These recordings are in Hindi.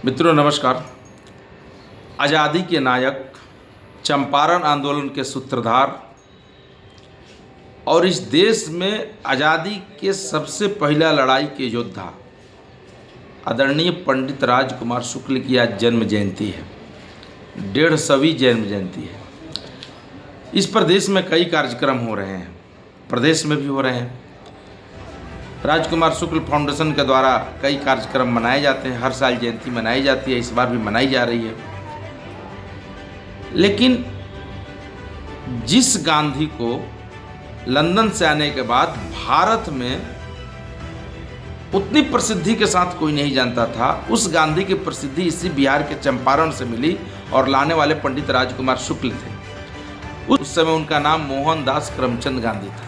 मित्रों नमस्कार। आज़ादी के नायक, चंपारण आंदोलन के सूत्रधार और इस देश में आज़ादी के सबसे पहला लड़ाई के योद्धा आदरणीय पंडित राजकुमार शुक्ल की आज जन्म जयंती है। 150वीं जन्म जयंती है। इस प्रदेश में कई कार्यक्रम हो रहे हैं, प्रदेश में भी हो रहे हैं। राजकुमार शुक्ल फाउंडेशन के द्वारा कई कार्यक्रम मनाए जाते हैं। हर साल जयंती मनाई जाती है, इस बार भी मनाई जा रही है। लेकिन जिस गांधी को लंदन से आने के बाद भारत में उतनी प्रसिद्धि के साथ कोई नहीं जानता था, उस गांधी की प्रसिद्धि इसी बिहार के चंपारण से मिली और लाने वाले पंडित राजकुमार शुक्ल थे। उस समय उनका नाम मोहनदास करमचंद गांधी था।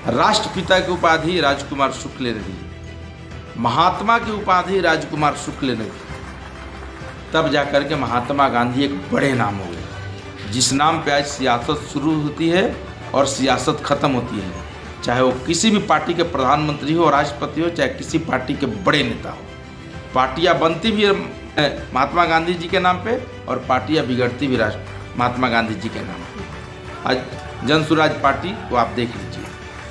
राष्ट्रपिता की उपाधि राजकुमार शुक्ल ने दी, महात्मा की उपाधि राजकुमार शुक्ल ने दी। तब जाकर के महात्मा गांधी एक बड़े नाम हो गए, जिस नाम पे आज सियासत शुरू होती है और सियासत खत्म होती है। चाहे वो किसी भी पार्टी के प्रधानमंत्री हो, राष्ट्रपति हो, चाहे किसी पार्टी के बड़े नेता हो। पार्टियां बनती भी महात्मा गांधी जी के नाम पे और पार्टियां बिगड़ती भी महात्मा गांधी जी के नाम पे। आज जन स्वराज पार्टी को आप देख लीजिए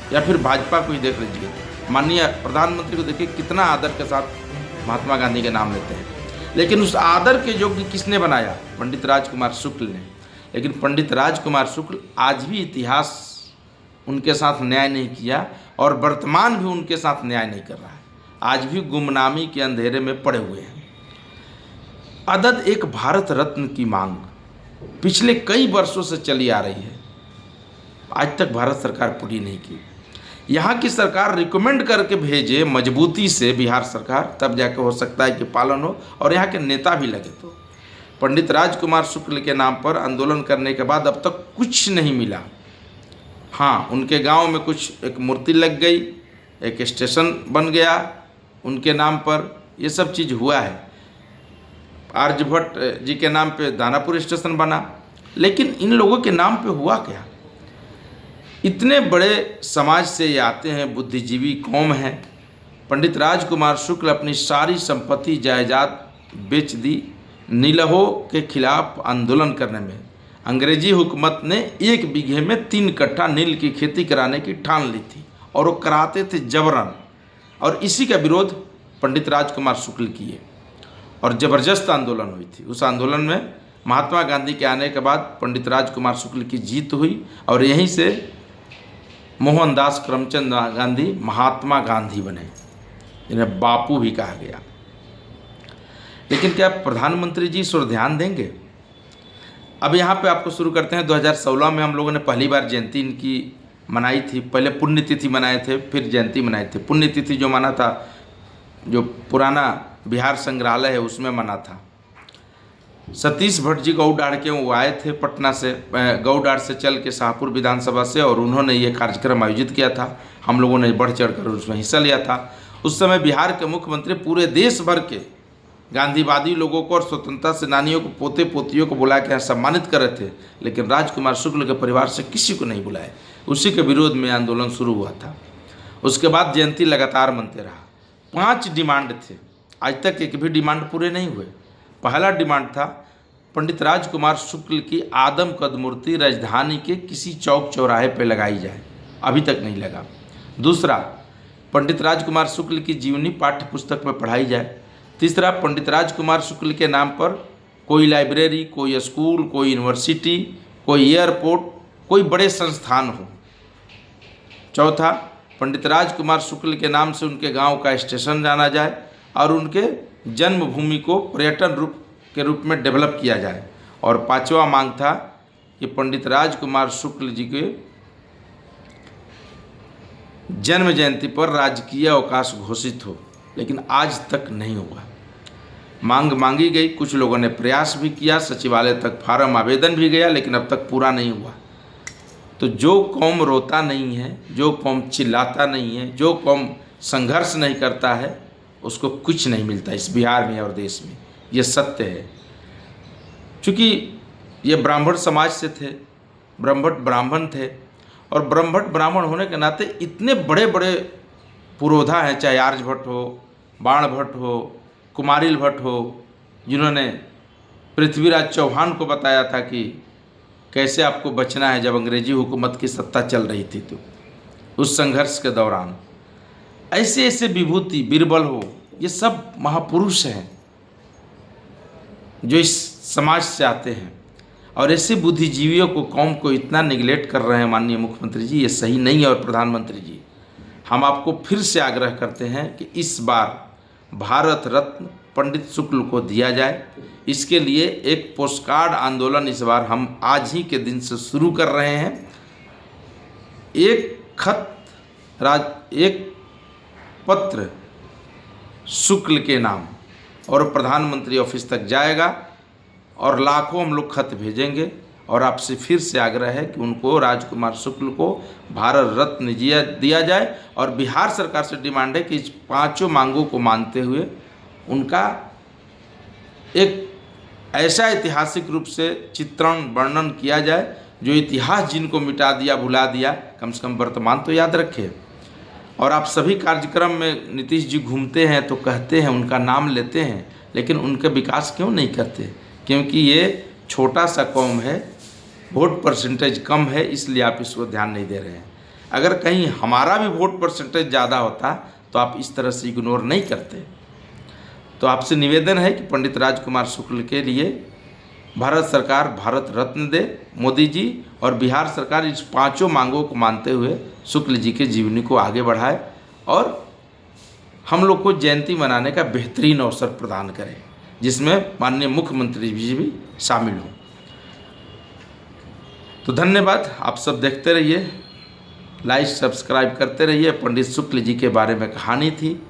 या फिर भाजपा को ही देख लीजिए, माननीय प्रधानमंत्री को देखिए कितना आदर के साथ महात्मा गांधी के नाम लेते हैं। लेकिन उस आदर के योग्य किसने बनाया? पंडित राजकुमार शुक्ल ने। लेकिन पंडित राजकुमार शुक्ल आज भी इतिहास उनके साथ न्याय नहीं किया और वर्तमान भी उनके साथ न्याय नहीं कर रहा है। आज भी गुमनामी के अंधेरे में पड़े हुए हैं। अदद एक भारत रत्न की मांग पिछले कई वर्षों से चली आ रही है, आज तक भारत सरकार पूरी नहीं की। यहाँ की सरकार रिकमेंड करके भेजे मजबूती से बिहार सरकार, तब जाके हो सकता है कि पालन हो और यहाँ के नेता भी लगे। तो पंडित राजकुमार शुक्ल के नाम पर आंदोलन करने के बाद अब तक कुछ नहीं मिला। हाँ, उनके गांव में कुछ एक मूर्ति लग गई, एक स्टेशन बन गया उनके नाम पर, ये सब चीज़ हुआ है। आर्यभट्ट जी के नाम पे दानापुर स्टेशन बना, लेकिन इन लोगों के नाम पे हुआ क्या? इतने बड़े समाज से ये आते हैं, बुद्धिजीवी कौम है। पंडित राजकुमार शुक्ल अपनी सारी संपत्ति जायदाद बेच दी नीलहो के खिलाफ आंदोलन करने में। अंग्रेजी हुकूमत ने 1 बीघे में 3 कट्ठा नील की खेती कराने की ठान ली थी और वो कराते थे जबरन, और इसी का विरोध पंडित राजकुमार शुक्ल किए और ज़बरदस्त आंदोलन हुई थी। उस आंदोलन में महात्मा गांधी के आने के बाद पंडित राजकुमार शुक्ल की जीत हुई और यहीं से मोहनदास करमचंद गांधी महात्मा गांधी बने, जिन्हें बापू भी कहा गया। लेकिन क्या प्रधानमंत्री जी इस ओर ध्यान देंगे? अब यहाँ पे आपको शुरू करते हैं। 2016 में हम लोगों ने पहली बार जयंती इनकी मनाई थी। पहले पुण्यतिथि मनाए थे, फिर जयंती मनाए थे। पुण्यतिथि जो मना था, जो पुराना बिहार संग्रहालय है उसमें मना था। सतीश भट्ट जी गौडाड़ के वो आए थे पटना से, गौडाड़ से चल के शाहपुर विधानसभा से, और उन्होंने ये कार्यक्रम आयोजित किया था। हम लोगों ने बढ़ चढ़ कर उसमें हिस्सा लिया था। उस समय बिहार के मुख्यमंत्री पूरे देश भर के गांधीवादी लोगों को और स्वतंत्रता सेनानियों को, पोते पोतियों को बुला के यहाँ सम्मानित कर रहे थे, लेकिन राजकुमार शुक्ल के परिवार से किसी को नहीं बुलाए। उसी के विरोध में आंदोलन शुरू हुआ था। उसके बाद जयंती लगातार मनते रहा। 5 डिमांड थे, आज तक एक भी डिमांड पूरे नहीं हुए। पहला डिमांड था पंडित राजकुमार शुक्ल की आदमकद मूर्ति राजधानी के किसी चौक चौराहे पर लगाई जाए, अभी तक नहीं लगा। दूसरा, पंडित राजकुमार शुक्ल की जीवनी पाठ्य पुस्तक में पढ़ाई जाए। तीसरा, पंडित राजकुमार शुक्ल के नाम पर कोई लाइब्रेरी, कोई स्कूल, कोई यूनिवर्सिटी, कोई एयरपोर्ट, कोई बड़े संस्थान हो। चौथा, पंडित राजकुमार शुक्ल के नाम से उनके गांव का स्टेशन जाना जाए और उनके जन्मभूमि को पर्यटन के रूप में डेवलप किया जाए। और 5वां मांग था कि पंडित राजकुमार शुक्ल जी के जन्म जयंती पर राजकीय अवकाश घोषित हो, लेकिन आज तक नहीं हुआ। मांग मांगी गई, कुछ लोगों ने प्रयास भी किया, सचिवालय तक फार्म आवेदन भी गया, लेकिन अब तक पूरा नहीं हुआ। तो जो कौम रोता नहीं है, जो कौम चिल्लाता नहीं है, जो कौम संघर्ष नहीं करता है, उसको कुछ नहीं मिलता इस बिहार में और देश में। ये सत्य है। चूँकि ये ब्राह्मण समाज से थे, ब्राह्मण थे, और ब्राह्मण होने के नाते इतने बड़े बड़े पुरोधा हैं, चाहे आर्यभट्ट हो, बाणभट्ट हो, कुमारिल भट्ट हो, जिन्होंने पृथ्वीराज चौहान को बताया था कि कैसे आपको बचना है जब अंग्रेजी हुकूमत की सत्ता चल रही थी, तो उस संघर्ष के दौरान ऐसे ऐसे विभूति बीरबल हो, ये सब महापुरुष हैं जो इस समाज से आते हैं। और ऐसे बुद्धिजीवियों को, कौम को इतना निगलेक्ट कर रहे हैं माननीय मुख्यमंत्री जी, ये सही नहीं है। और प्रधानमंत्री जी, हम आपको फिर से आग्रह करते हैं कि इस बार भारत रत्न पंडित शुक्ल को दिया जाए। इसके लिए एक पोस्टकार्ड आंदोलन इस बार हम आज ही के दिन से शुरू कर रहे हैं। एक पत्र शुक्ल के नाम और प्रधानमंत्री ऑफिस तक जाएगा और लाखों हम लोग खत भेजेंगे। और आपसे फिर से आग्रह है कि उनको, राजकुमार शुक्ल को भारत रत्न दिया जाए। और बिहार सरकार से डिमांड है कि इस 5 मांगों को मानते हुए उनका एक ऐसा ऐतिहासिक रूप से चित्रण वर्णन किया जाए जो इतिहास जिनको मिटा दिया, भुला दिया, कम से कम वर्तमान तो याद रखे। और आप सभी कार्यक्रम में नीतीश जी घूमते हैं तो कहते हैं, उनका नाम लेते हैं, लेकिन उनका विकास क्यों नहीं करते? क्योंकि ये छोटा सा कौम है, वोट परसेंटेज कम है, इसलिए आप इसको ध्यान नहीं दे रहे हैं। अगर कहीं हमारा भी वोट परसेंटेज ज़्यादा होता तो आप इस तरह से इग्नोर नहीं करते। तो आपसे निवेदन है कि पंडित राजकुमार शुक्ल के लिए भारत सरकार भारत रत्न दे, मोदी जी, और बिहार सरकार इस 5 मांगों को मानते हुए शुक्ल जी के जीवनी को आगे बढ़ाए और हम लोग को जयंती मनाने का बेहतरीन अवसर प्रदान करें, जिसमें माननीय मुख्यमंत्री जी भी शामिल हों। तो धन्यवाद। आप सब देखते रहिए, लाइक सब्सक्राइब करते रहिए। पंडित शुक्ल जी के बारे में कहानी थी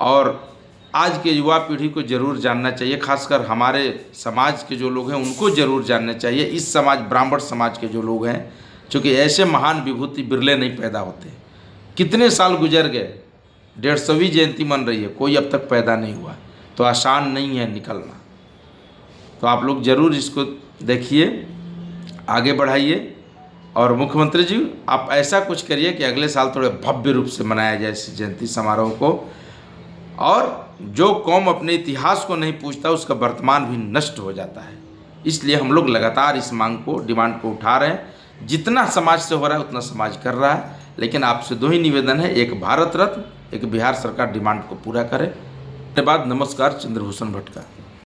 और आज के युवा पीढ़ी को जरूर जानना चाहिए, खासकर हमारे समाज के जो लोग हैं उनको जरूर जानना चाहिए। इस समाज, ब्राह्मण समाज के जो लोग हैं, क्योंकि ऐसे महान विभूति बिरले नहीं पैदा होते। कितने साल गुजर गए, 150वीं जयंती मन रही है, कोई अब तक पैदा नहीं हुआ। तो आसान नहीं है निकलना। तो आप लोग जरूर इसको देखिए, आगे बढ़ाइए। और मुख्यमंत्री जी, आप ऐसा कुछ करिए कि अगले साल थोड़े भव्य रूप से मनाया जाए इस जयंती समारोह को। और जो कौम अपने इतिहास को नहीं पूछता उसका वर्तमान भी नष्ट हो जाता है। इसलिए हम लोग लगातार इस मांग को, डिमांड को उठा रहे हैं। जितना समाज से हो रहा है उतना समाज कर रहा है, लेकिन आपसे 2 ही निवेदन है, एक भारत रत्न, एक बिहार सरकार डिमांड को पूरा करे। धन्यवाद। नमस्कार। चंद्रभूषण भट्ट का।